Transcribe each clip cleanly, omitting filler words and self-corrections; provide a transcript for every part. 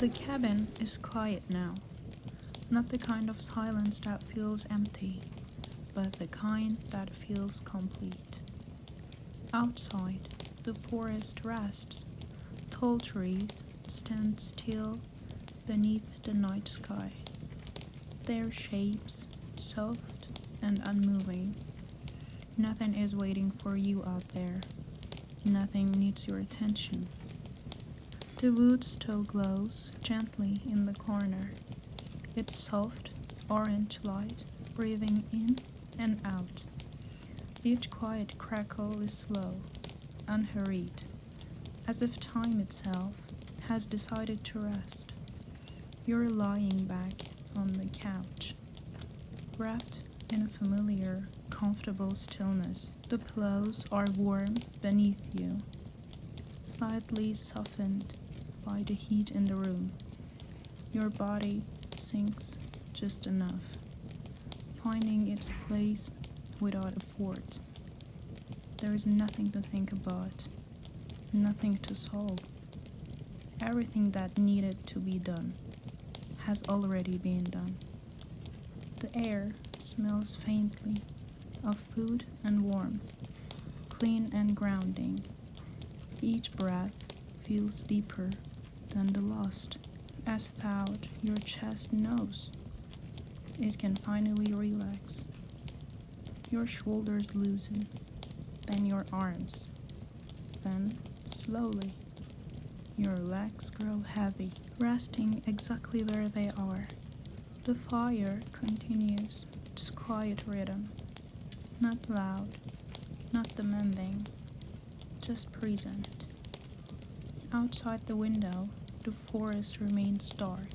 The cabin is quiet now, not the kind of silence that feels empty, but the kind that feels complete. Outside, the forest rests. Tall trees stand still beneath the night sky, their shapes soft and unmoving. Nothing is waiting for you out there. Nothing needs your attention. The wood still glows gently in the corner, its soft orange light breathing in and out. Each quiet crackle is slow, unhurried, as if time itself has decided to rest. You're lying back on the couch, wrapped in a familiar, comfortable stillness. The pillows are warm beneath you, slightly softened by the heat in the room. Your body sinks just enough, finding its place without effort. There is nothing to think about, nothing to solve. Everything that needed to be done has already been done. The air smells faintly of food and warmth, clean and grounding. Each breath feels deeper than the last, as thought your chest knows it can finally relax. Your shoulders loosen, then your arms, then slowly your legs grow heavy, resting exactly where they are. The fire continues its quiet rhythm, not loud, not demanding, just present. Outside the window, the forest remains dark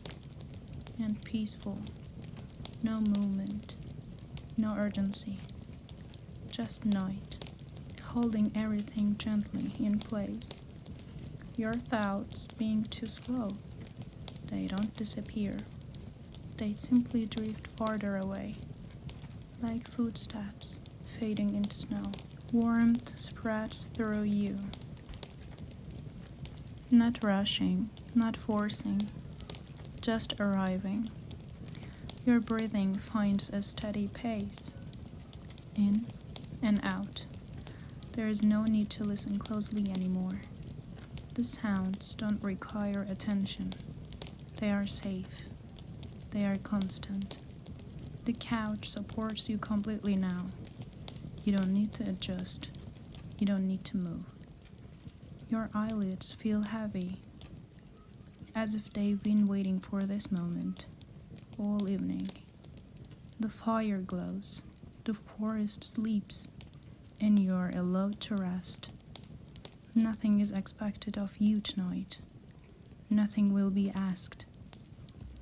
and peaceful. No movement, no urgency, just night, holding everything gently in place. Your thoughts being too slow, they don't disappear. They simply drift farther away, like footsteps fading into snow. Warmth spreads through you. Not rushing, not forcing, just arriving. Your breathing finds a steady pace, in and out. There is no need to listen closely anymore. The sounds don't require attention. They are safe. They are constant. The couch supports you completely now. You don't need to adjust. You don't need to move. Your eyelids feel heavy, as if they've been waiting for this moment all evening. The fire glows, the forest sleeps, and you're allowed to rest. Nothing is expected of you tonight. Nothing will be asked.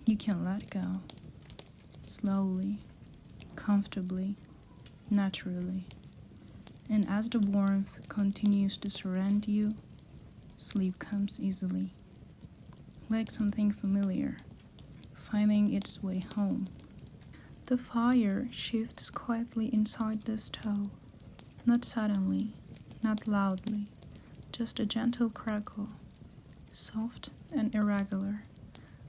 You can let go, slowly, comfortably, naturally. And as the warmth continues to surround you, sleep comes easily, like something familiar, finding its way home. The fire shifts quietly inside the stove, not suddenly, not loudly, just a gentle crackle, soft and irregular,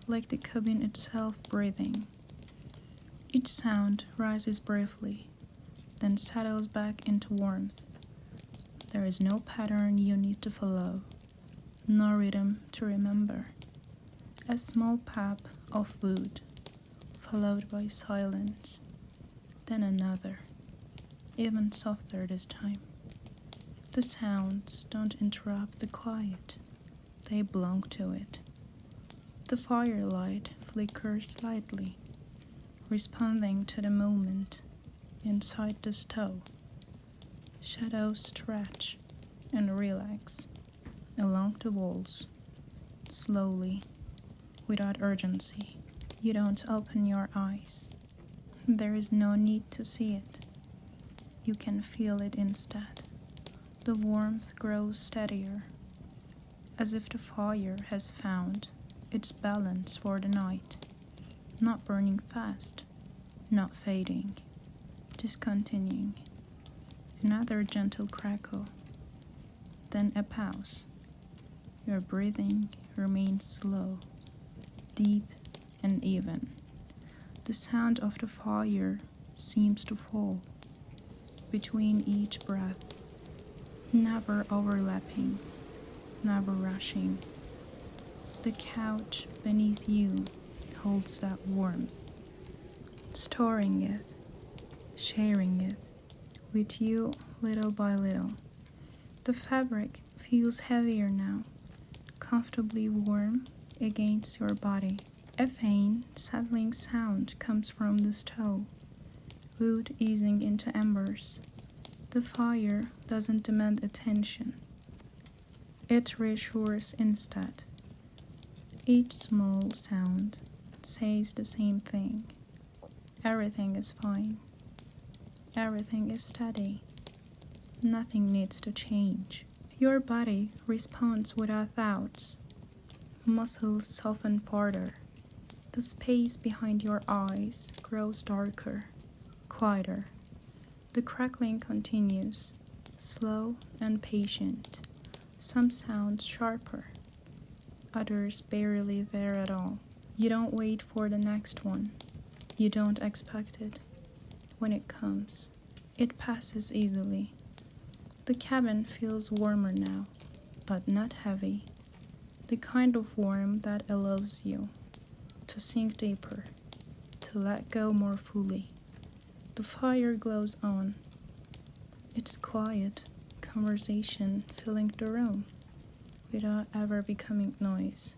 like the cabin itself breathing. Each sound rises briefly, then settles back into warmth. There is no pattern you need to follow, no rhythm to remember. A small pap of wood, followed by silence, then another, even softer this time. The sounds don't interrupt the quiet, they belong to it. The firelight flickers slightly, responding to the moment inside the stove. Shadows stretch and relax along the walls, slowly, without urgency. You don't open your eyes. There is no need to see it. You can feel it instead. The warmth grows steadier, as if the fire has found its balance for the night, not burning fast, not fading, just continuing. Another gentle crackle, then a pause. Your breathing remains slow, deep and even. The sound of the fire seems to fall between each breath, never overlapping, never rushing. The couch beneath you holds that warmth, storing it, sharing it with you little by little. The fabric feels heavier now, comfortably warm against your body. A faint, settling sound comes from the stove, wood easing into embers. The fire doesn't demand attention. It reassures instead. Each small sound says the same thing. Everything is fine. Everything is steady. Nothing needs to change. Your body responds without thoughts. Muscles soften farther. The space behind your eyes grows darker, quieter. The crackling continues, slow and patient. Some sounds sharper, others barely there at all. You don't wait for the next one. You don't expect it. When it comes, it passes easily. The cabin feels warmer now, but not heavy. The kind of warmth that allows you to sink deeper, to let go more fully. The fire glows on. It's quiet, conversation filling the room, without ever becoming noise.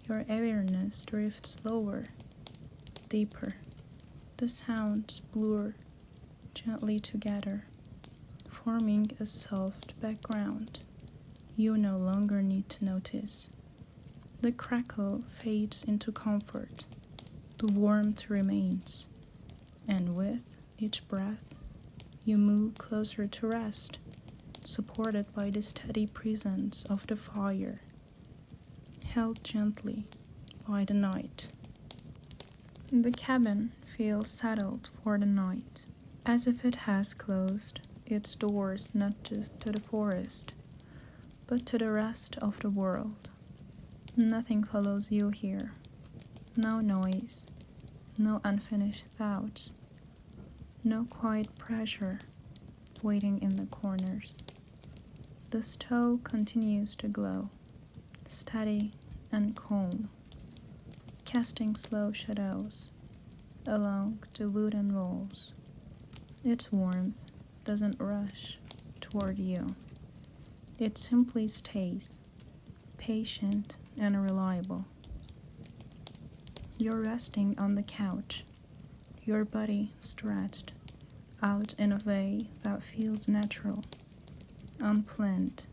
Your awareness drifts lower, deeper. The sounds blur gently together, forming a soft background you no longer need to notice. The crackle fades into comfort. The warmth remains. And with each breath, you move closer to rest, supported by the steady presence of the fire, held gently by the night. The cabin feels settled for the night, as if it has closed its doors not just to the forest, but to the rest of the world. Nothing follows you here. No noise, no unfinished thoughts, no quiet pressure waiting in the corners. The stove continues to glow, steady and calm, casting slow shadows along the wooden walls. Its warmth doesn't rush toward you. It simply stays, patient and reliable. You're resting on the couch, your body stretched out in a way that feels natural, unplanned.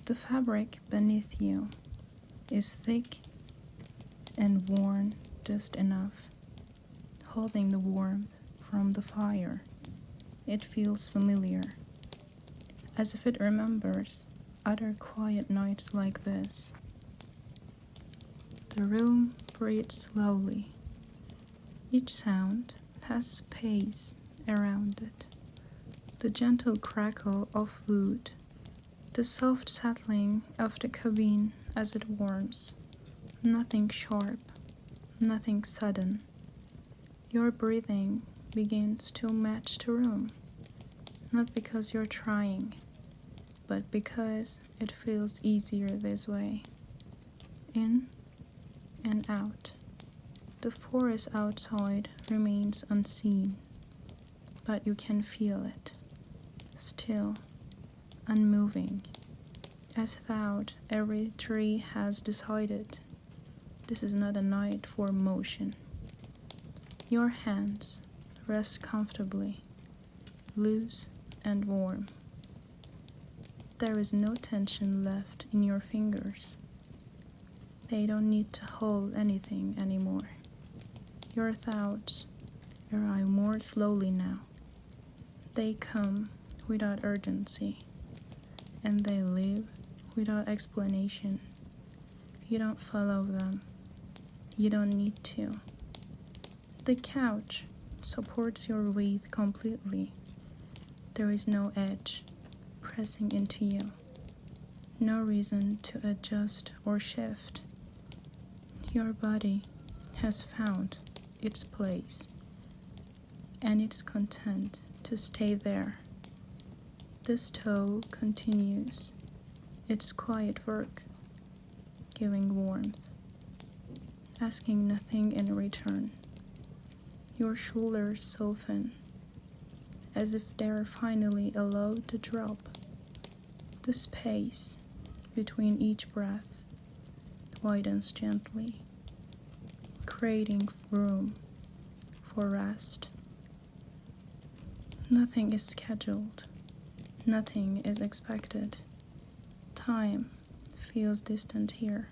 The fabric beneath you is thick and worn just enough, holding the warmth from the fire. It feels familiar, as if it remembers other quiet nights like this. The room breathes slowly. Each sound has space around it. The gentle crackle of wood, the soft settling of the cabin as it warms. Nothing sharp, nothing sudden. Your breathing begins to match the room, not because you're trying, but because it feels easier this way. In and out. The forest outside remains unseen, but you can feel it, still, unmoving, as thought every tree has decided this is not a night for motion. Your hands rest comfortably, loose and warm. There is no tension left in your fingers. They don't need to hold anything anymore. Your thoughts arrive more slowly now. They come without urgency, and they leave without explanation. You don't follow them. You don't need to. The couch supports your weight completely. There is no edge pressing into you. No reason to adjust or shift. Your body has found its place, and it's content to stay there. This toe continues its quiet work, giving warmth, asking nothing in return. Your shoulders soften, as if they're finally allowed to drop. The space between each breath widens gently, creating room for rest. Nothing is scheduled. Nothing is expected. Time feels distant here,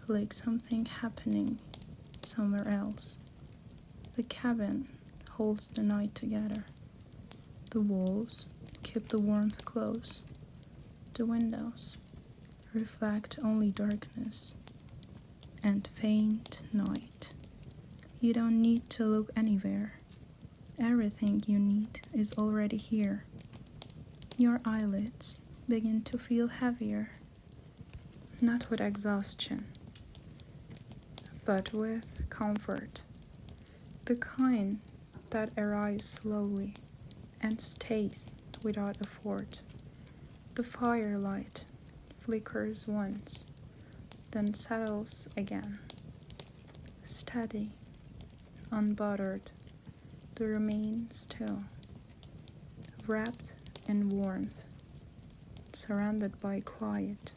like something happening somewhere else. The cabin holds the night together. The walls keep the warmth close. The windows reflect only darkness and faint night. You don't need to look anywhere. Everything you need is already here. Your eyelids begin to feel heavier, not with exhaustion, but with comfort. The kind that arrives slowly and stays without effort. The firelight flickers once, then settles again. Steady, unbothered, they remain still, wrapped in warmth, surrounded by quiet,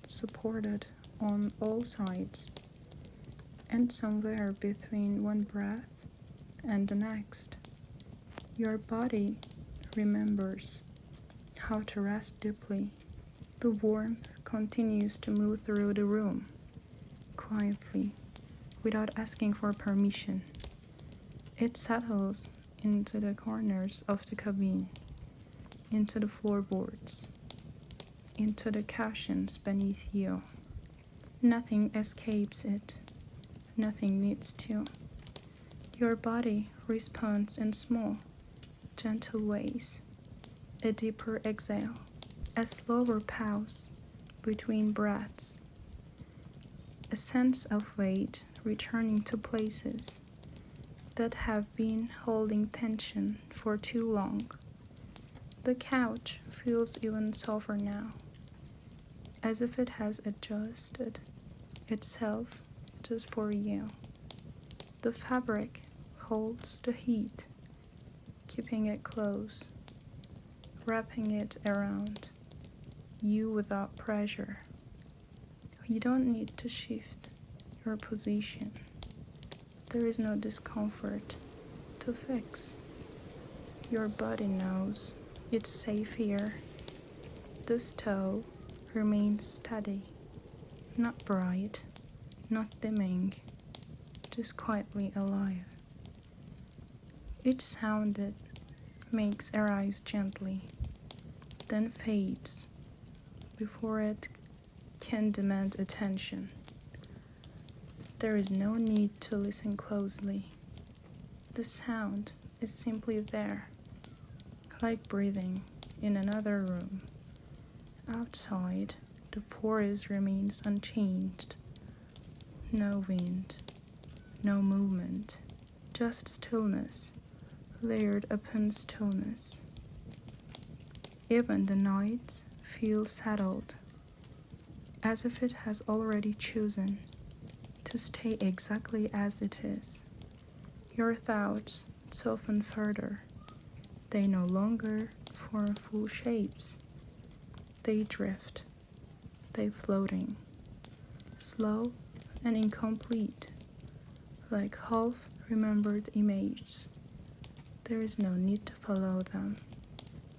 supported on all sides, and somewhere between one breath and the next, your body remembers how to rest deeply. The warmth continues to move through the room, quietly, without asking for permission. It settles into the corners of the cabin, into the floorboards, into the cushions beneath you. Nothing escapes it. Nothing needs to. Your body responds in small, gentle ways. A deeper exhale, a slower pause between breaths, a sense of weight returning to places that have been holding tension for too long. The couch feels even softer now, as if it has adjusted itself just for you. The fabric holds the heat, keeping it close, wrapping it around you without pressure. You don't need to shift your position. There is no discomfort to fix. Your body knows it's safe here. This toe remains steady, not bright, not dimming, just quietly alive. Each sound it makes arrives gently, then fades before it can demand attention. There is no need to listen closely. The sound is simply there, like breathing in another room. Outside, the forest remains unchanged. No wind, no movement, just stillness, layered upon stillness. Even the night feels settled, as if it has already chosen to stay exactly as it is. Your thoughts soften further. They no longer form full shapes. They drift. They floating, slow and incomplete, like half-remembered images. There is no need to follow them.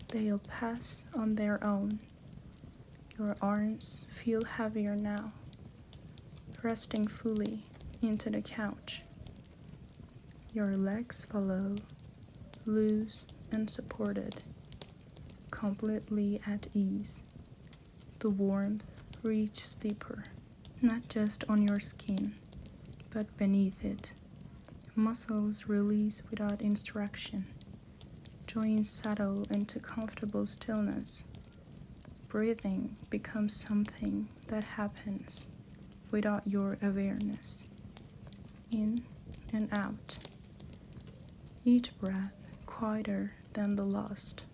They'll pass on their own. Your arms feel heavier now, resting fully into the couch. Your legs follow, loose and supported, completely at ease. The warmth reaches deeper, not just on your skin, but beneath it. Muscles release without instruction. Joints settle into comfortable stillness. Breathing becomes something that happens without your awareness. In and out. Each breath quieter than the last.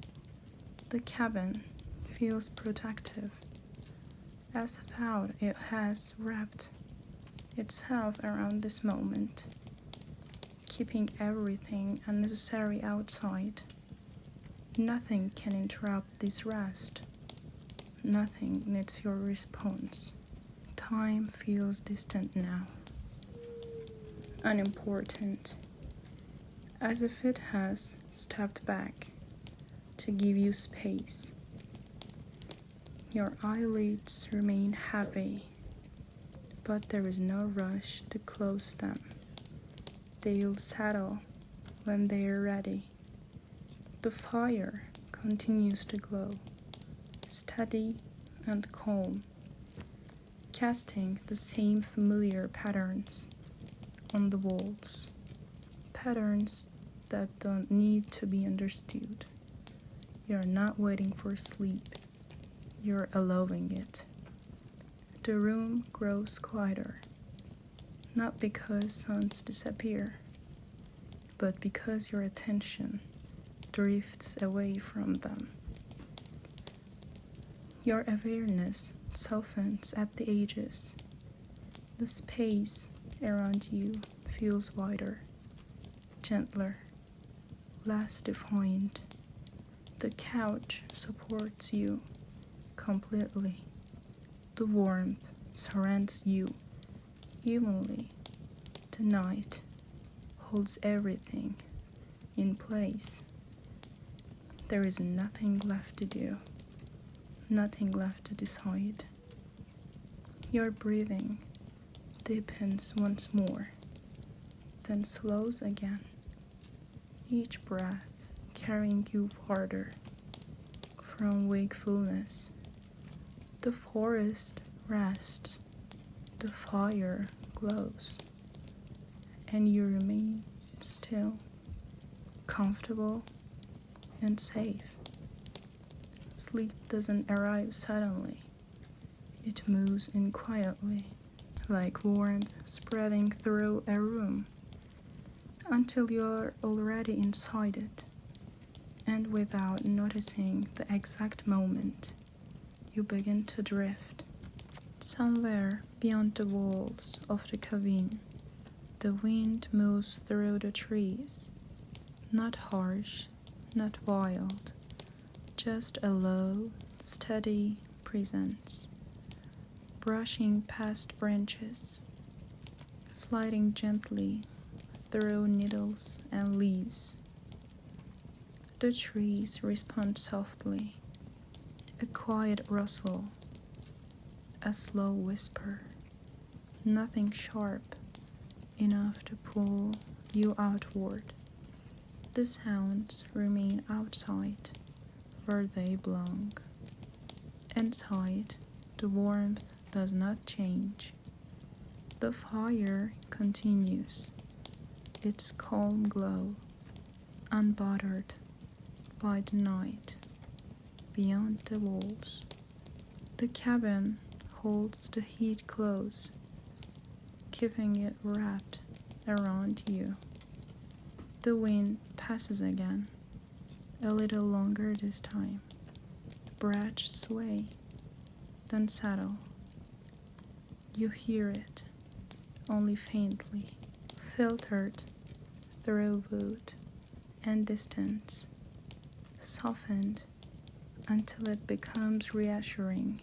The cabin feels protective, as though it has wrapped itself around this moment, keeping everything unnecessary outside. Nothing can interrupt this rest. Nothing needs your response. Time feels distant now, unimportant, as if it has stepped back to give you space. Your eyelids remain heavy, but there is no rush to close them. They'll settle when they are ready. The fire continues to glow, steady and calm, casting the same familiar patterns on the walls, patterns that don't need to be understood. You're not waiting for sleep, you're allowing it. The room grows quieter, not because sounds disappear, but because your attention drifts away from them. Your awareness softens at the edges. The space around you feels wider, gentler, less defined. The couch supports you completely. The warmth surrounds you evenly. The night holds everything in place. There is nothing left to do, nothing left to decide. Your breathing deepens once more, then slows again, each breath carrying you farther from wakefulness. The forest rests, the fire glows, and you remain still, comfortable, and safe. Sleep doesn't arrive suddenly. It moves in quietly, like warmth spreading through a room, until you're already inside it. And without noticing the exact moment, you begin to drift. Somewhere beyond the walls of the cabin, the wind moves through the trees, not harsh, not wild, just a low, steady presence, brushing past branches, sliding gently through needles and leaves. The trees respond softly, a quiet rustle, a slow whisper, nothing sharp enough to pull you outward. The sounds remain outside, where they belong. Inside, the warmth does not change. The fire continues, its calm glow, unbothered by the night. Beyond the walls, the cabin holds the heat close, keeping it wrapped around you. The wind passes again, a little longer this time. The branches sway, then settle. You hear it, only faintly, filtered through wood and distance, softened until it becomes reassuring.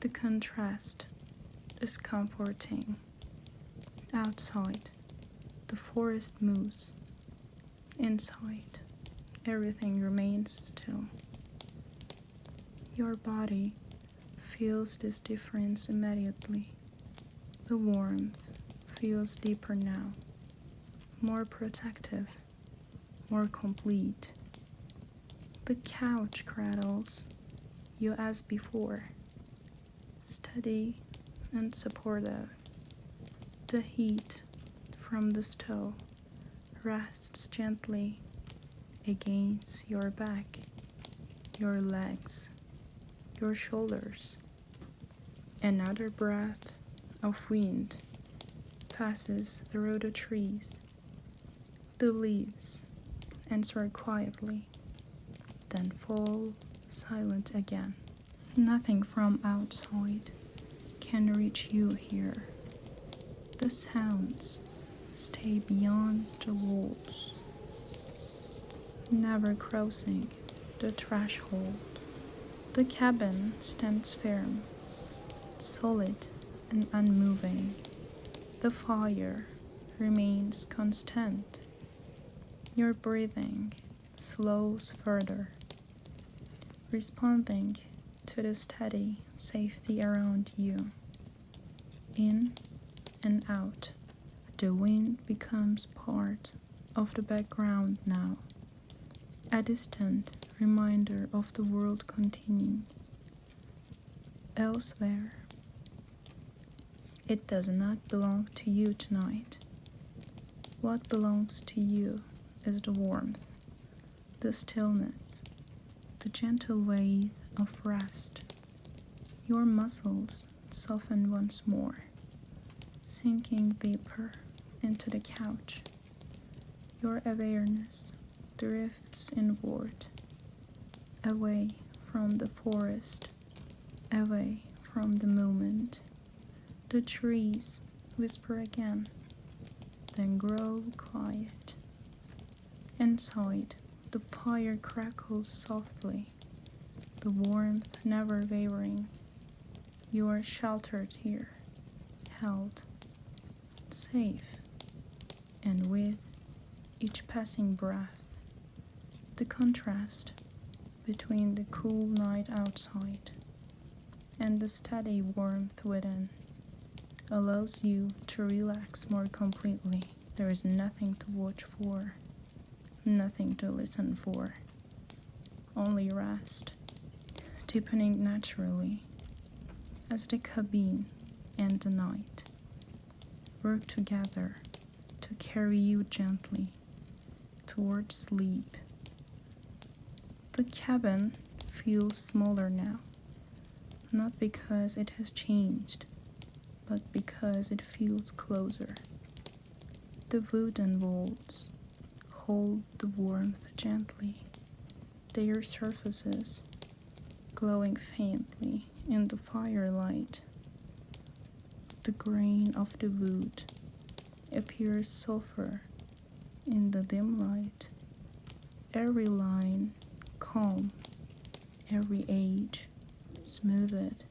The contrast is comforting. Outside, the forest moves. Inside, everything remains still. Your body feels this difference immediately. The warmth feels deeper now, more protective, more complete. The couch cradles you as before, steady and supportive. The heat from the stove rests gently against your back, your legs, your shoulders. Another breath of wind passes through the trees. The leaves answer quietly, then fall silent again. Nothing from outside can reach you here. The sounds stay beyond the walls, never crossing the threshold. The cabin stands firm, solid and unmoving. The fire remains constant. Your breathing slows further, responding to the steady safety around you. In and out, the wind becomes part of the background now, a distant reminder of the world continuing. Elsewhere, it does not belong to you tonight. What belongs to you is the warmth, the stillness, the gentle wave of rest. Your muscles soften once more, sinking deeper into the couch. Your awareness drifts inward, away from the forest, away from the moment. The trees whisper again, then grow quiet. Inside, the fire crackles softly, the warmth never wavering. You are sheltered here, held, safe, and with each passing breath, the contrast between the cool night outside and the steady warmth within allows you to relax more completely. There is nothing to watch for, nothing to listen for, only rest, deepening naturally as the cabin and the night work together to carry you gently towards sleep. The cabin feels smaller now, not because it has changed, but because it feels closer. The wooden walls hold the warmth gently, their surfaces glowing faintly in the firelight. The grain of the wood appears softer in the dim light, every line calm, every edge smoothed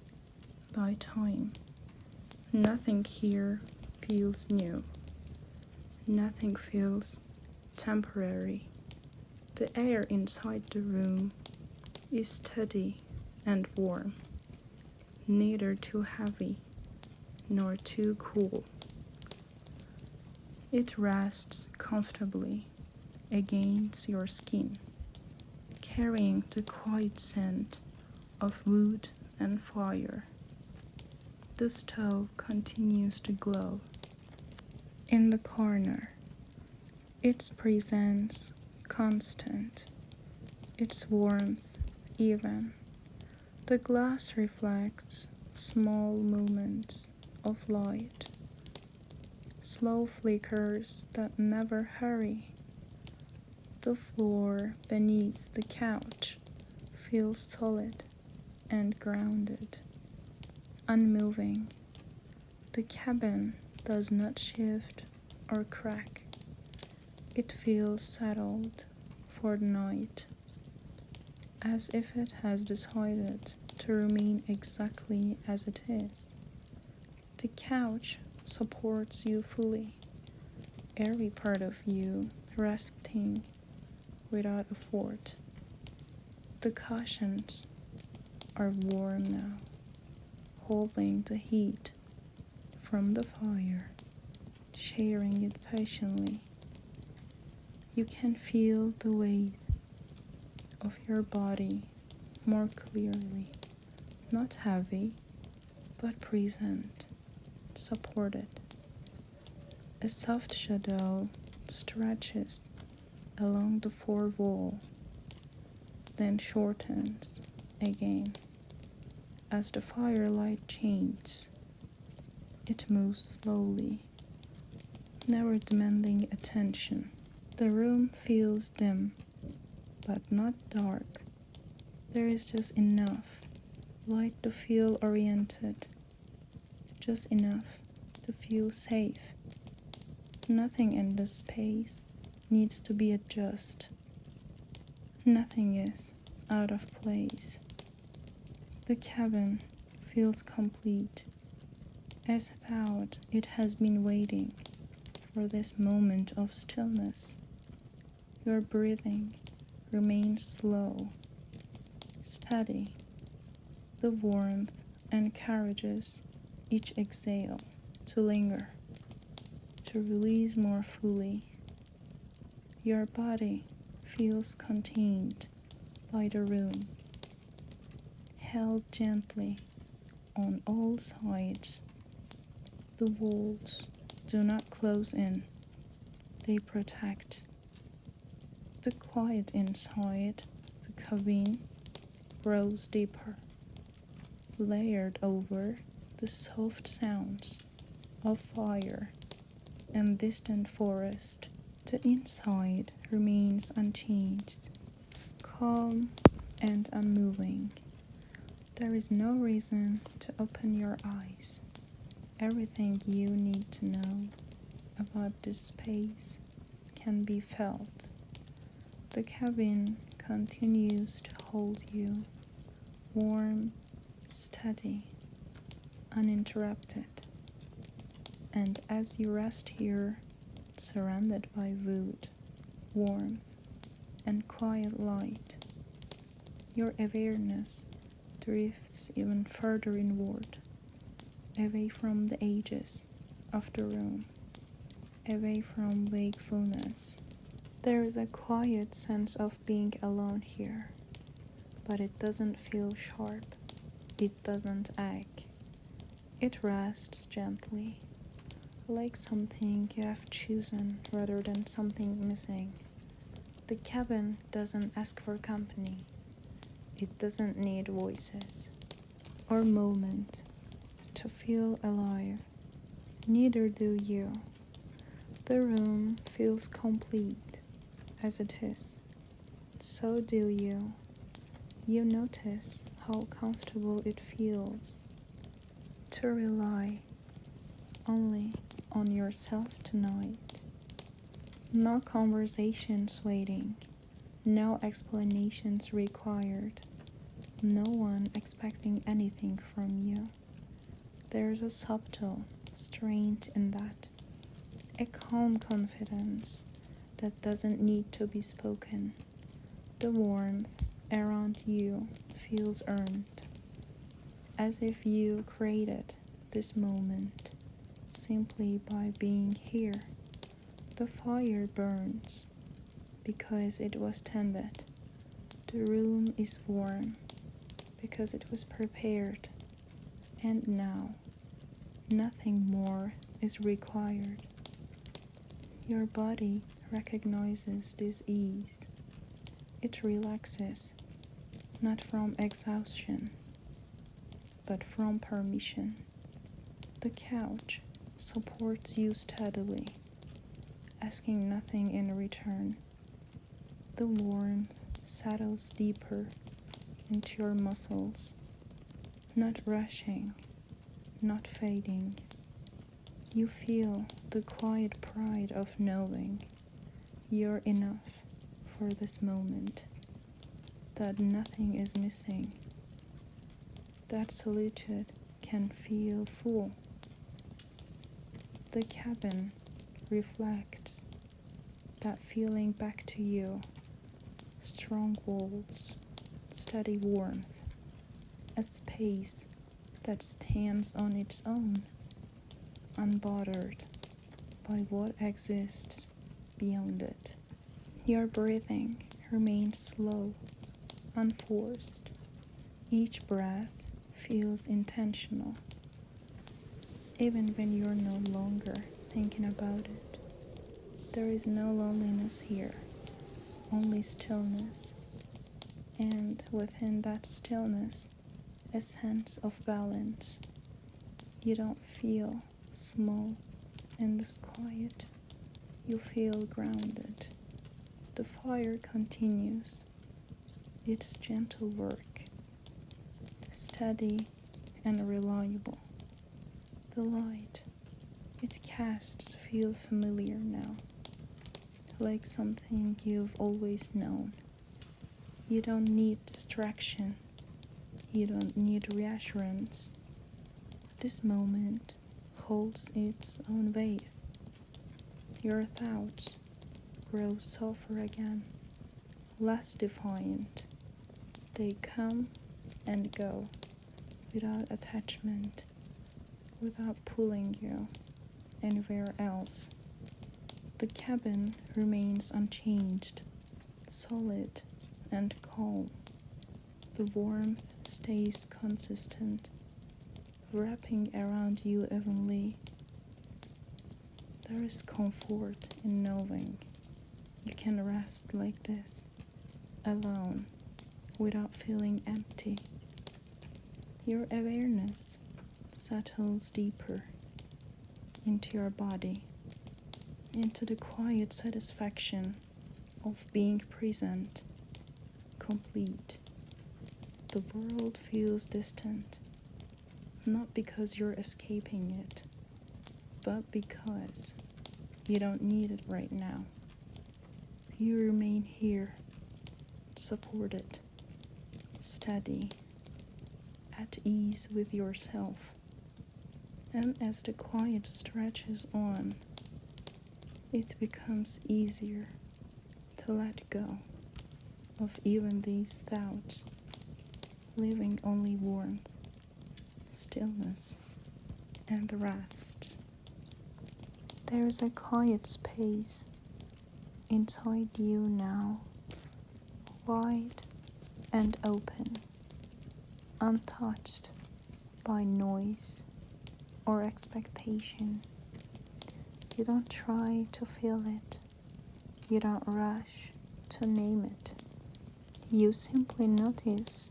by time. Nothing here feels new. Nothing feels temporary. The air inside the room is steady and warm, neither too heavy nor too cool. It rests comfortably against your skin, carrying the quiet scent of wood and fire. The stove continues to glow. In the corner, its presence constant, its warmth even. The glass reflects small moments of light, slow flickers that never hurry. The floor beneath the couch feels solid and grounded, unmoving. The cabin does not shift or crack. It feels settled for the night, as if it has decided to remain exactly as it is. The couch supports you fully, every part of you resting without effort. The cushions are warm now, holding the heat from the fire, sharing it patiently. You can feel the weight of your body more clearly, not heavy, but present, supported. A soft shadow stretches along the floor wall, then shortens again as the firelight changes It moves slowly, never demanding attention. The room feels dim, but not dark. There is just enough light to feel oriented, just enough to feel safe. Nothing in this space needs to be adjusted. Nothing is out of place. The cabin feels complete, as though it has been waiting for this moment of stillness. Your breathing remains slow, steady. The warmth encourages each exhale to linger, to release more fully. Your body feels contained by the room, held gently on all sides. The walls do not close in, they protect. The quiet inside the cabin grows deeper, layered over the soft sounds of fire and distant forest. The inside remains unchanged, calm and unmoving. There is no reason to open your eyes. Everything you need to know about this space can be felt. The cabin continues to hold you, warm, steady, uninterrupted. And as you rest here, surrounded by wood, warmth, and quiet light, your awareness drifts even further inward, away from the edges of the room, away from wakefulness. There is a quiet sense of being alone here, but it doesn't feel sharp. It doesn't ache. It rests gently, like something you have chosen rather than something missing. The cabin doesn't ask for company. It doesn't need voices or moment to feel alive. Neither do you. The room feels complete as it is. So do you. You notice how comfortable it feels to rely only on yourself tonight. No conversations waiting, no explanations required, no one expecting anything from you. There's a subtle strength in that, a calm confidence that doesn't need to be spoken. The warmth around you feels earned, as if you created this moment simply by being here. The fire burns because it was tended. The room is warm because it was prepared. And now, nothing more is required. Your body recognizes this ease. It relaxes, not from exhaustion, but from permission. The couch supports you steadily, asking nothing in return. The warmth settles deeper into your muscles, not rushing, not fading. You feel the quiet pride of knowing you're enough for this moment, that nothing is missing, that solitude can feel full. The cabin reflects that feeling back to you. Strong walls, steady warmth, a space that stands on its own, unbothered by what exists beyond it. Your breathing remains slow, unforced. Each breath feels intentional, even when you're no longer thinking about it. There is no loneliness here, only stillness, and within that stillness, a sense of balance. You don't feel small and quiet. You feel grounded. The fire continues its gentle work, steady and reliable. The light it casts feels familiar now, like something you've always known. You don't need distraction. You don't need reassurance. This moment holds its own weight. Your thoughts grow softer again, less defiant. They come and go without attachment, without pulling you anywhere else. The cabin remains unchanged, solid and calm. The warmth stays consistent, wrapping around you evenly. There is comfort in knowing you can rest like this, alone, without feeling empty. Your awareness settles deeper into your body, into the quiet satisfaction of being present, complete. The world feels distant, not because you're escaping it, but because you don't need it right now. You remain here, supported, steady, at ease with yourself. And as the quiet stretches on, it becomes easier to let go of even these thoughts, leaving only warmth, stillness, and rest. There is a quiet space inside you now, wide and open, untouched by noise or expectation. You don't try to feel it. You don't rush to name it. You simply notice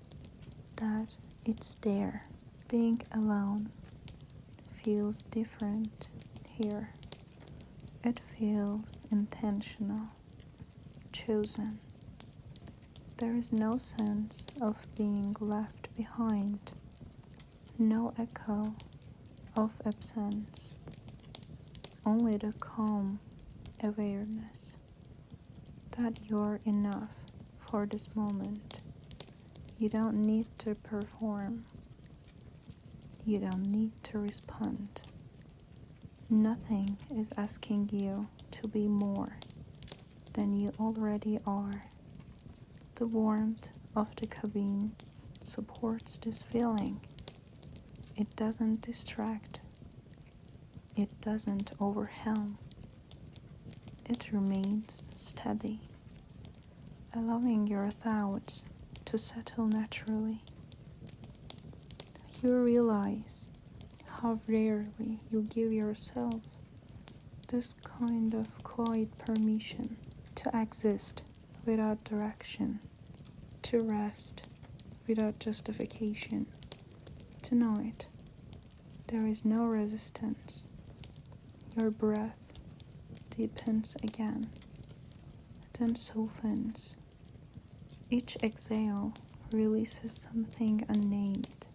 that it's there. Being alone feels different here. It feels intentional, chosen. There is no sense of being left behind, no echo of absence, only the calm awareness that you're enough for this moment. You don't need to perform. You don't need to respond. Nothing is asking you to be more than you already are. The warmth of the cabin supports this feeling. It doesn't distract. It doesn't overwhelm. It remains steady, allowing your thoughts to settle naturally. You realize how rarely you give yourself this kind of quiet permission to exist without direction, to rest without justification. Tonight, there is no resistance. Your breath deepens again, then softens. Each exhale releases something unnamed,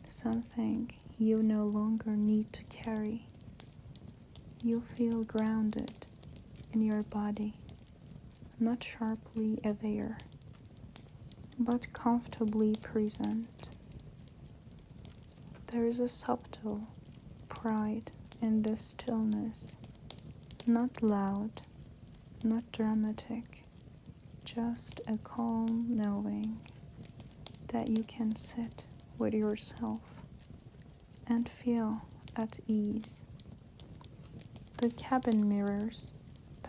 something you no longer need to carry. You feel grounded in your body, not sharply aware, but comfortably present. There is a subtle pride in the stillness, not loud, not dramatic, just a calm knowing that you can sit with yourself and feel at ease. The cabin mirrors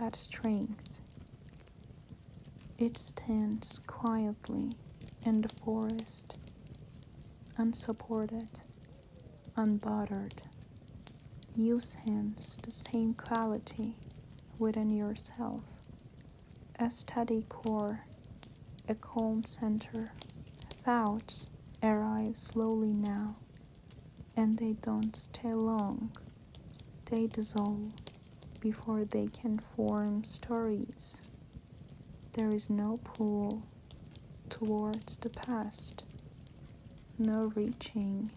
that strength. It stands quietly in the forest, unsupported, unbothered. You sense the same quality within yourself, a steady core, a calm center. Thoughts arrive slowly now, and they don't stay long. They dissolve before they can form stories. There is no pull towards the past, no reaching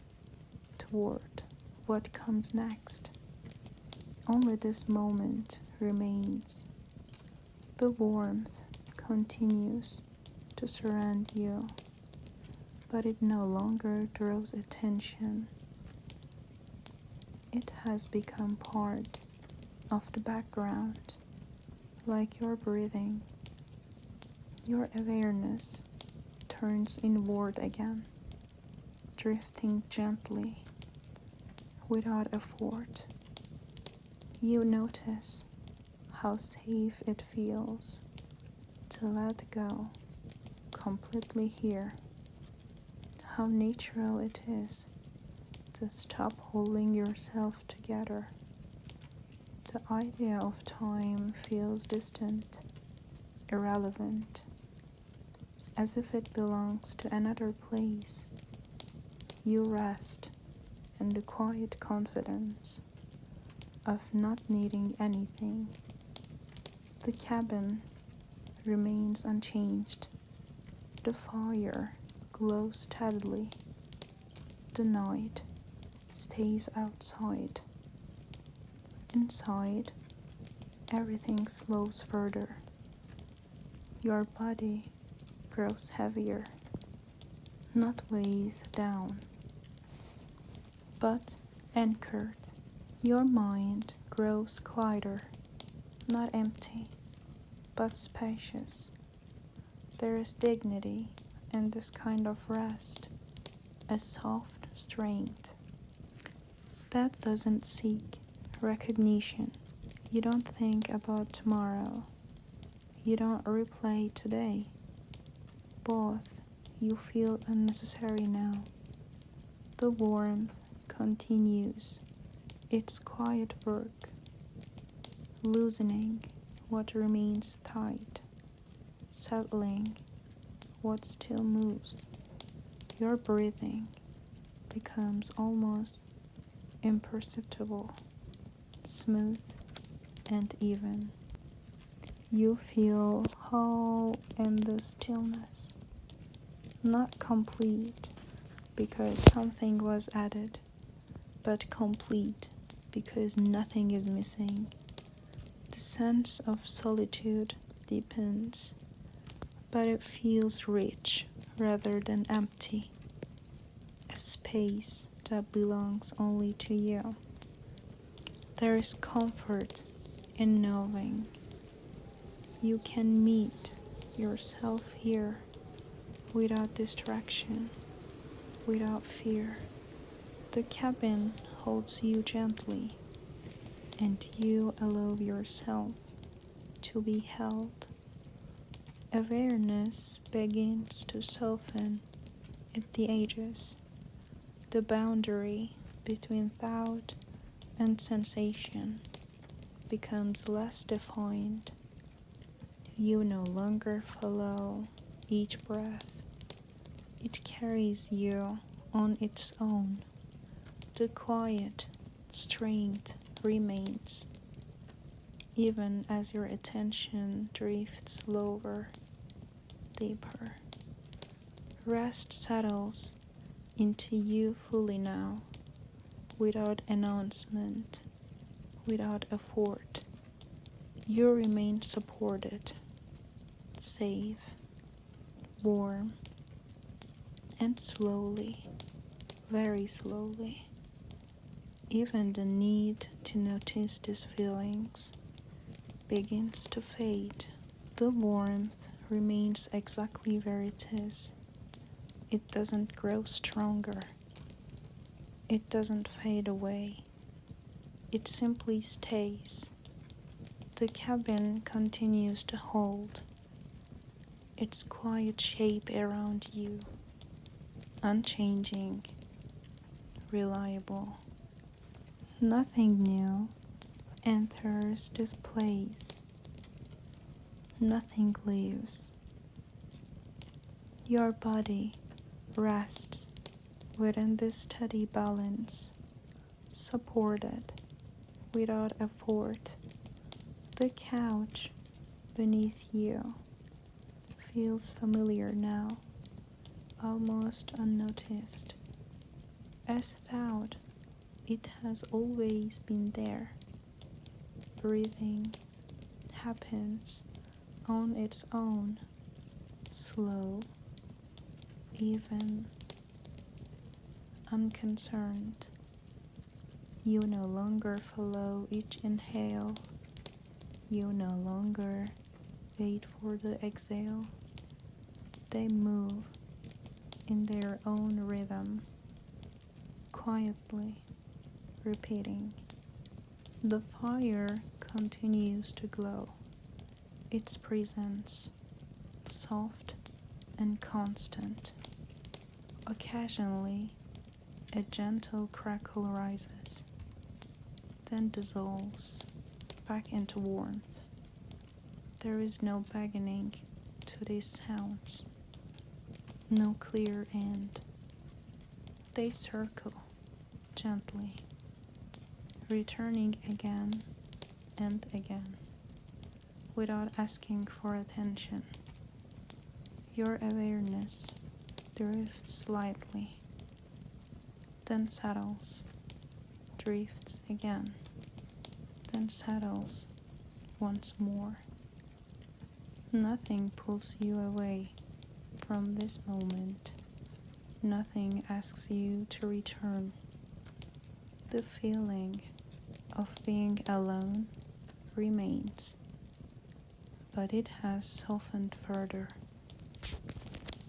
toward what comes next. Only this moment remains. The warmth continues to surround you, but it no longer draws attention. It has become part of the background, like your breathing. Your awareness turns inward again, drifting gently, without effort. You notice how safe it feels to let go completely here, how natural it is to stop holding yourself together. The idea of time feels distant, irrelevant, as if it belongs to another place. You rest in the quiet confidence of not needing anything. The cabin remains unchanged. The fire glows steadily. The night stays outside. Inside, everything slows further. Your body grows heavier, not weighed down, but anchored. Your mind grows quieter, not empty, but spacious. There is dignity in this kind of rest, a soft strength that doesn't seek recognition. You don't think about tomorrow. You don't replay today. Both you feel unnecessary now. The warmth continues its quiet work, loosening what remains tight, settling what still moves. Your breathing becomes almost imperceptible, smooth and even. You feel whole in the stillness, not complete because something was added, but complete because nothing is missing. The sense of solitude deepens, but it feels rich rather than empty, a space that belongs only to you. There is comfort in knowing you can meet yourself here without distraction, without fear. The cabin holds you gently, and you allow yourself to be held. Awareness begins to soften at the edges. The boundary between thought and sensation becomes less defined. You no longer follow each breath. It carries you on its own. The quiet strength remains, even as your attention drifts lower, deeper. Rest settles into you fully now, without announcement, without effort. You remain supported, safe, warm, and slowly, very slowly, even the need to notice these feelings begins to fade. The warmth remains exactly where it is. It doesn't grow stronger. It doesn't fade away. It simply stays. The cabin continues to hold its quiet shape around you, unchanging, reliable. Nothing new enters this place. Nothing leaves. Your body rests within this steady balance, supported without effort. The couch beneath you feels familiar now, almost unnoticed, as thought it has always been there. Breathing happens on its own, slow, even, unconcerned. You no longer follow each inhale. You no longer wait for the exhale. They move in their own rhythm, quietly repeating. The fire continues to glow, its presence soft and constant. Occasionally, a gentle crackle rises, then dissolves back into warmth. There is no beginning to these sounds, no clear end. They circle gently, returning again and again, without asking for attention. Your awareness drifts slightly, then settles, drifts again, then settles once more. Nothing pulls you away from this moment. Nothing asks you to return. The feeling of being alone remains, but it has softened further.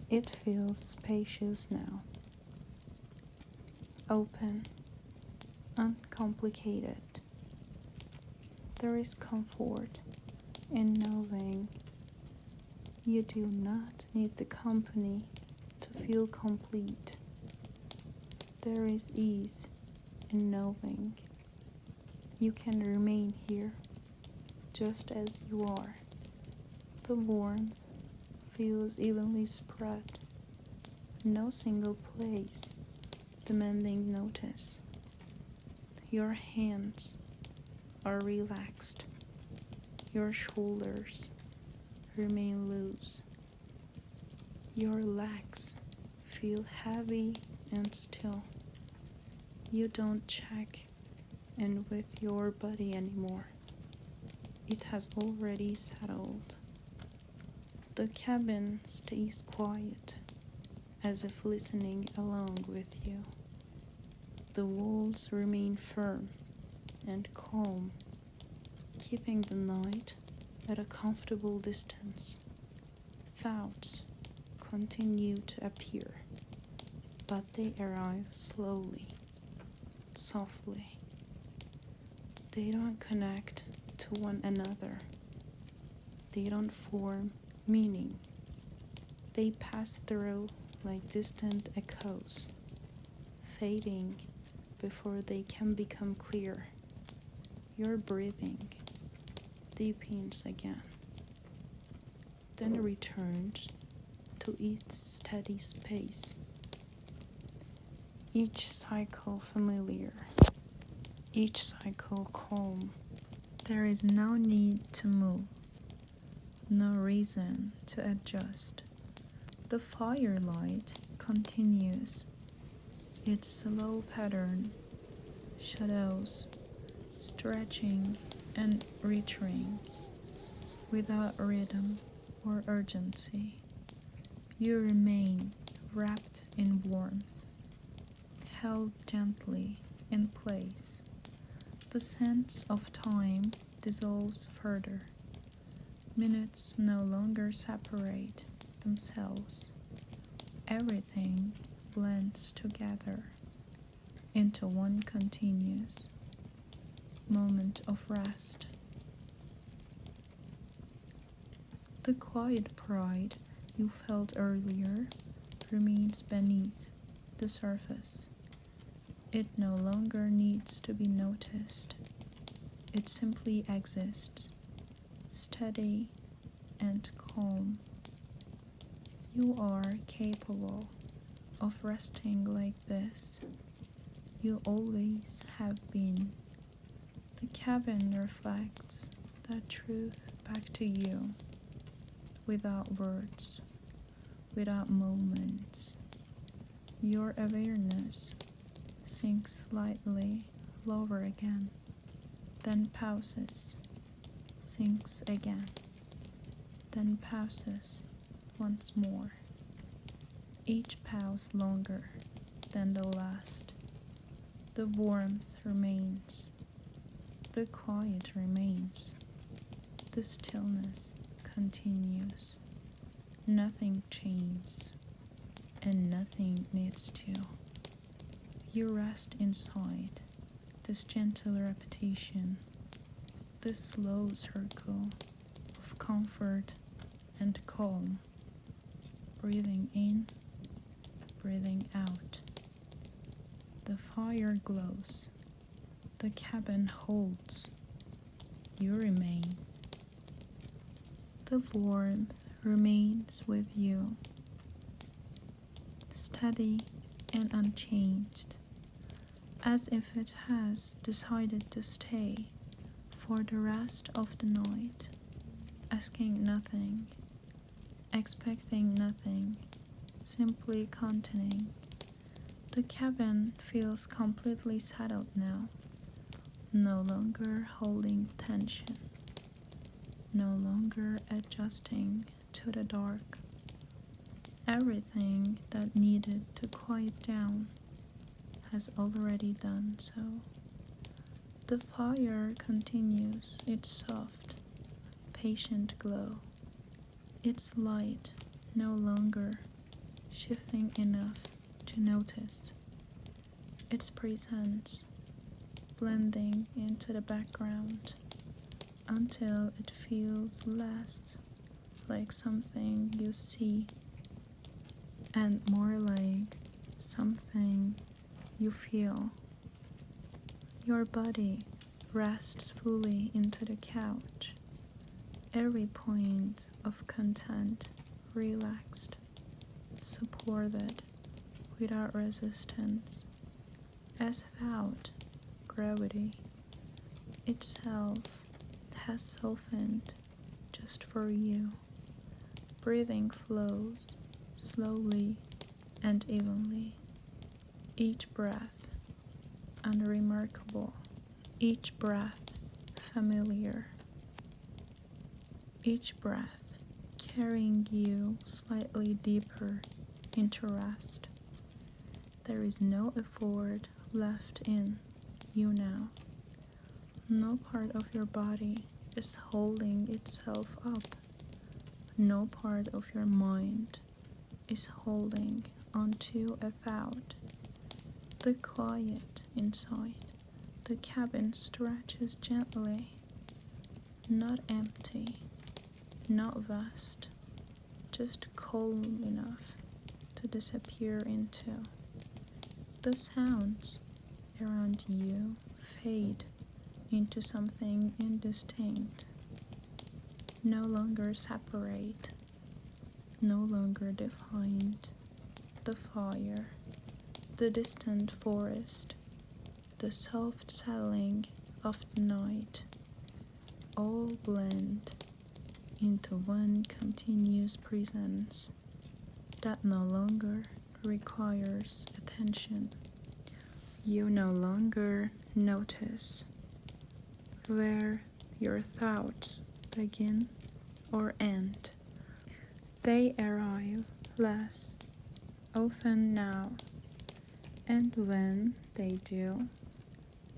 It feels spacious now, open, uncomplicated. There is comfort in knowing you do not need the company to feel complete. There is ease in knowing you can remain here just as you are. The warmth feels evenly spread, no single place demanding notice. Your hands are relaxed, your shoulders remain loose, your legs feel heavy and still. You don't check in with your body anymore. It has already settled. The cabin stays quiet, as if listening along with you. The walls remain firm and calm, keeping the night at a comfortable distance. Thoughts continue to appear, but they arrive slowly, softly. They don't connect to one another. They don't form meaning. They pass through like distant echoes, fading before they can become clear. Your breathing deepens again, then returns to its steady space. Each cycle familiar, each cycle calm. There is no need to move, no reason to adjust. The firelight continues its slow pattern, shadows stretching and retreating without rhythm or urgency. You remain wrapped in warmth, held gently in place. The sense of time dissolves further. Minutes no longer separate themselves. Everything blends together into one continuous moment of rest. The quiet pride you felt earlier remains beneath the surface. It no longer needs to be noticed. It simply exists, steady and calm. You are capable of resting like this. You always have been. The cabin reflects that truth back to you, without words, without moments. Your awareness sinks slightly lower again, then pauses, sinks again, then pauses once more. Each pause longer than the last. The warmth remains. The quiet remains. The stillness continues. Nothing changes, and nothing needs to. You rest inside this gentle repetition, this slow circle of comfort and calm, breathing in, breathing out. The fire glows, the cabin holds, you remain. The warmth remains with you, steady and unchanged, as if it has decided to stay for the rest of the night, asking nothing, expecting nothing, simply containing. The cabin feels completely settled now, no longer holding tension, no longer adjusting to the dark. Everything that needed to quiet down has already done so. The fire continues its soft, patient glow, its light no longer shifting enough to notice, its presence blending into the background until it feels less like something you see and more like something you feel. Your body rests fully into the couch, every point of content relaxed, supported without resistance, as thought, gravity itself has softened just for you. Breathing flows slowly and evenly, each breath unremarkable, each breath familiar, each breath carrying you slightly deeper into rest. There is no effort left in you now. No part of your body is holding itself up. No part of your mind is holding onto a thought. The quiet inside the cabin stretches gently, not empty, not vast, just calm enough to disappear into. The sounds around you fade into something indistinct, no longer separate, no longer defined. The fire, the distant forest, the soft settling of the night, all blend into one continuous presence that no longer requires attention. You no longer notice where your thoughts begin or end. They arrive less often now, and when they do,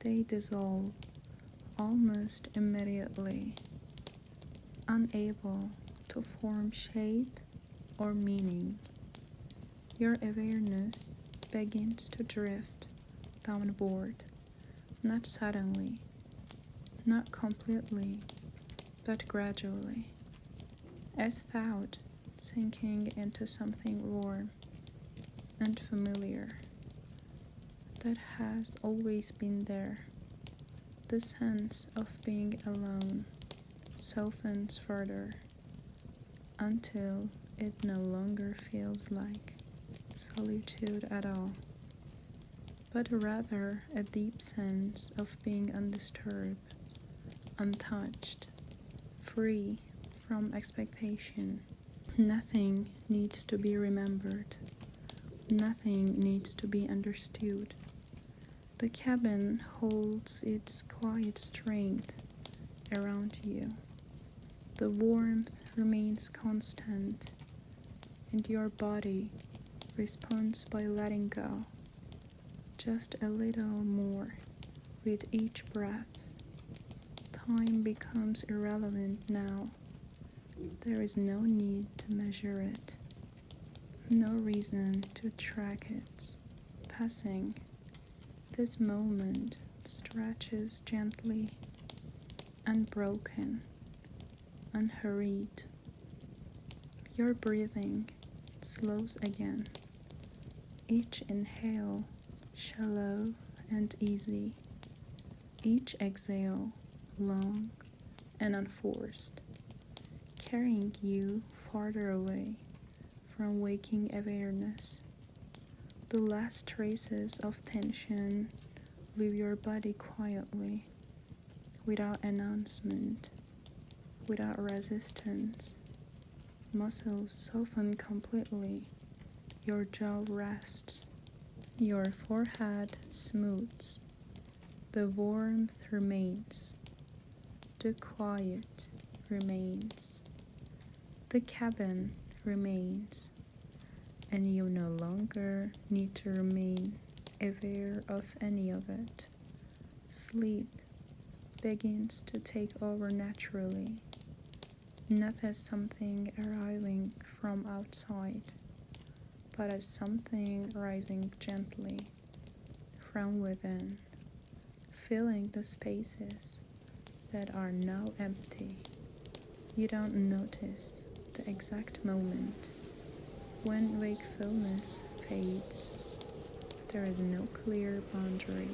they dissolve almost immediately, unable to form shape or meaning. Your awareness begins to drift downward, not suddenly, not completely, but gradually, as thought sinking into something warm and familiar that has always been there. The sense of being alone softens further until it no longer feels like solitude at all, but rather a deep sense of being undisturbed, untouched, free from expectation. Nothing needs to be remembered. Nothing needs to be understood. The cabin holds its quiet strength around you. The warmth remains constant, and your body responds by letting go just a little more with each breath. Time becomes irrelevant now. There is no need to measure it, no reason to track its passing. This moment stretches gently, unbroken, unhurried. Your breathing slows again. Each inhale shallow and easy. Each exhale long and unforced, carrying you farther away from waking awareness. The last traces of tension leave your body quietly, without announcement, without resistance. Muscles soften completely, your jaw rests, your forehead smooths, the warmth remains, the quiet remains, the cabin remains, and you no longer need to remain aware of any of it. Sleep begins to take over naturally, not as something arriving from outside, but as something rising gently from within, filling the spaces that are now empty. You don't notice the exact moment when wakefulness fades. There is no clear boundary,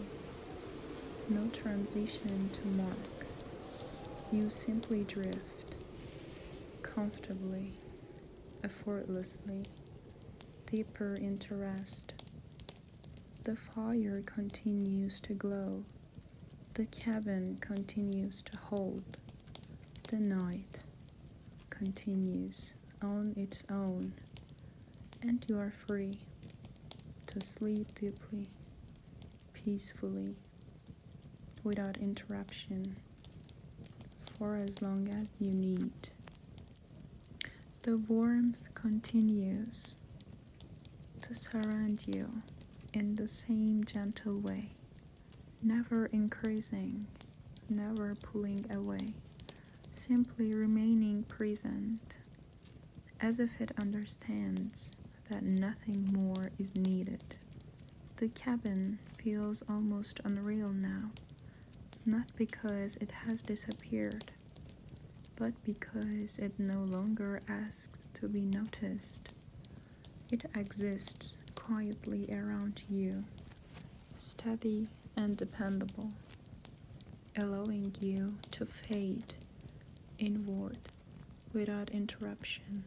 no transition to mark. You simply drift, comfortably, effortlessly, deeper into rest. The fire continues to glow. The cabin continues to hold. The night continues on its own, and you are free to sleep deeply, peacefully, without interruption, for as long as you need. The warmth continues to surround you in the same gentle way, never increasing, never pulling away, simply remaining present, as if it understands that nothing more is needed. The cabin feels almost unreal now, not because it has disappeared, but because it no longer asks to be noticed. It exists quietly around you, steady and dependable, allowing you to fade inward without interruption.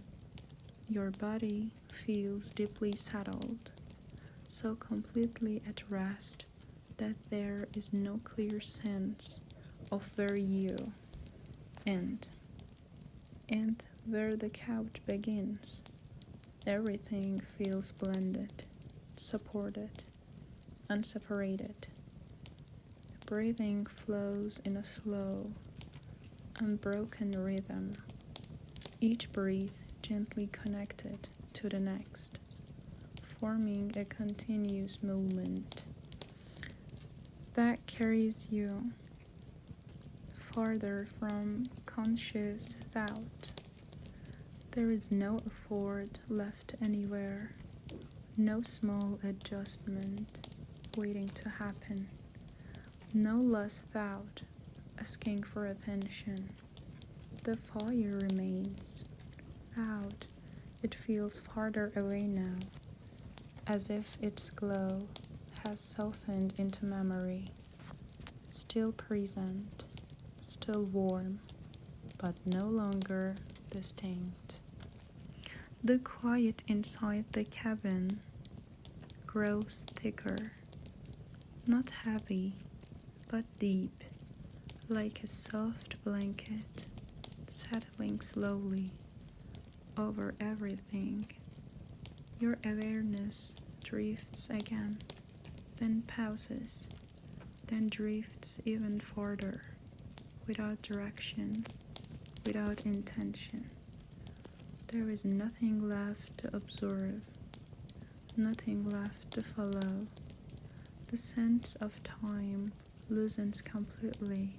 Your body feels deeply settled, so completely at rest that there is no clear sense of where you end and where the couch begins. Everything feels blended, supported, unseparated. Breathing flows in a slow, unbroken rhythm, each breath gently connected to the next, forming a continuous movement that carries you farther from conscious thought. There is no effort left anywhere, no small adjustment waiting to happen, no less thought asking for attention. The fire remains. Out, it feels farther away now, as if its glow has softened into memory, still present, still warm, but no longer distinct. The quiet inside the cabin grows thicker, not heavy, but deep, like a soft blanket settling slowly over everything. Your awareness drifts again, then pauses, then drifts even further, without direction, without intention. There is nothing left to observe, nothing left to follow. The sense of time loosens completely,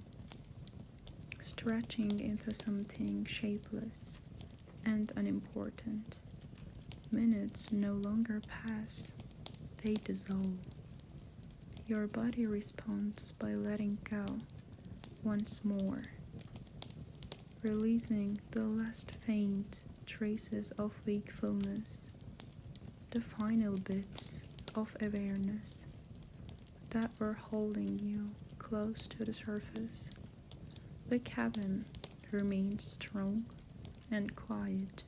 stretching into something shapeless and unimportant. Minutes no longer pass, they dissolve. Your body responds by letting go once more, releasing the last faint traces of wakefulness, the final bits of awareness that were holding you close to the surface. The cabin remains strong and quiet.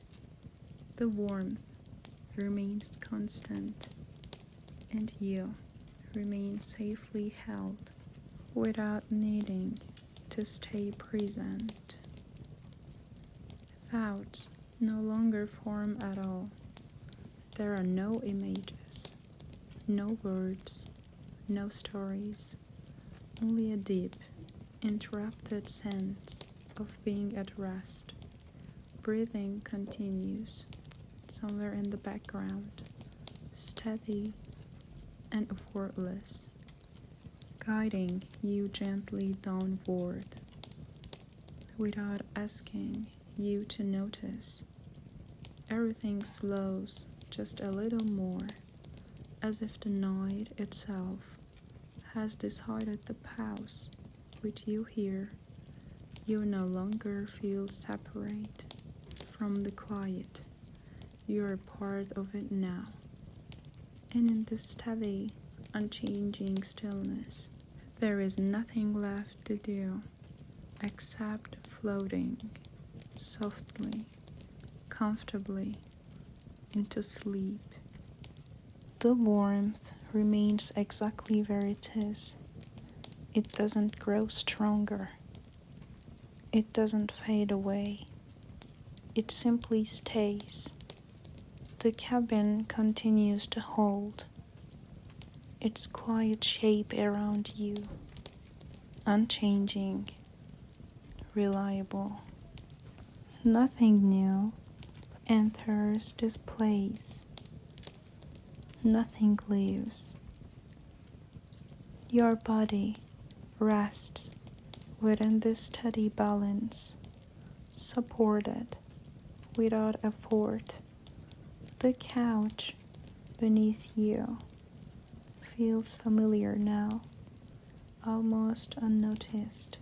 The warmth remains constant, and you remain safely held without needing to stay present. Thoughts no longer form at all. There are no images, no words, no stories, only a deep, interrupted sense of being at rest. Breathing continues, somewhere in the background, steady and effortless, guiding you gently downward, without asking you to notice. Everything slows just a little more, as if the night itself has decided to pause with you here. You no longer feel separate from the quiet. You are part of it now. And in this steady, unchanging stillness, there is nothing left to do except floating softly, comfortably into sleep. The warmth remains exactly where it is. It doesn't grow stronger. It doesn't fade away. It simply stays. The cabin continues to hold its quiet shape around you, unchanging, reliable. Nothing new enters this place. Nothing leaves. Your body rests within this steady balance, supported without effort. The couch beneath you feels familiar now, almost unnoticed,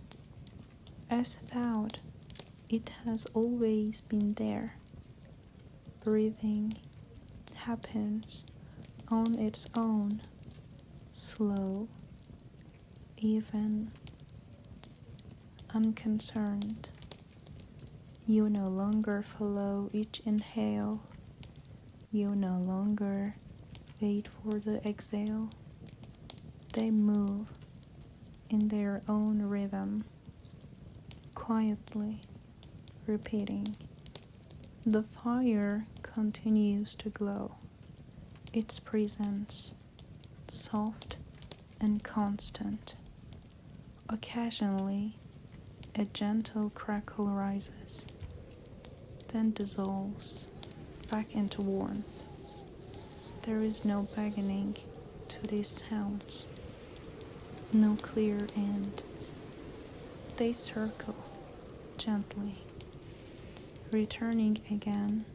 as thought it has always been there. Breathing happens on its own, slow, even, unconcerned. You no longer follow each inhale. You no longer wait for the exhale. They move in their own rhythm, quietly repeating. The fire continues to glow, its presence soft and constant. Occasionally, a gentle crackle rises, then dissolves back into warmth. There is no beckoning to these sounds, no clear end. They circle gently, returning again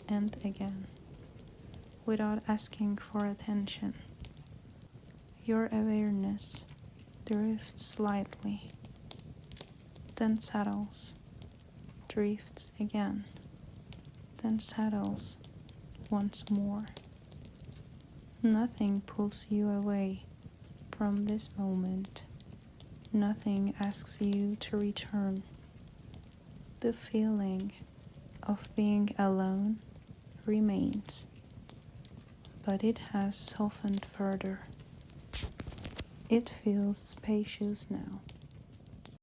and again, without asking for attention. Your awareness drifts slightly, then settles, drifts again, then settles once more. Nothing pulls you away from this moment. Nothing asks you to return. The feeling of being alone remains, but it has softened further. It feels spacious now.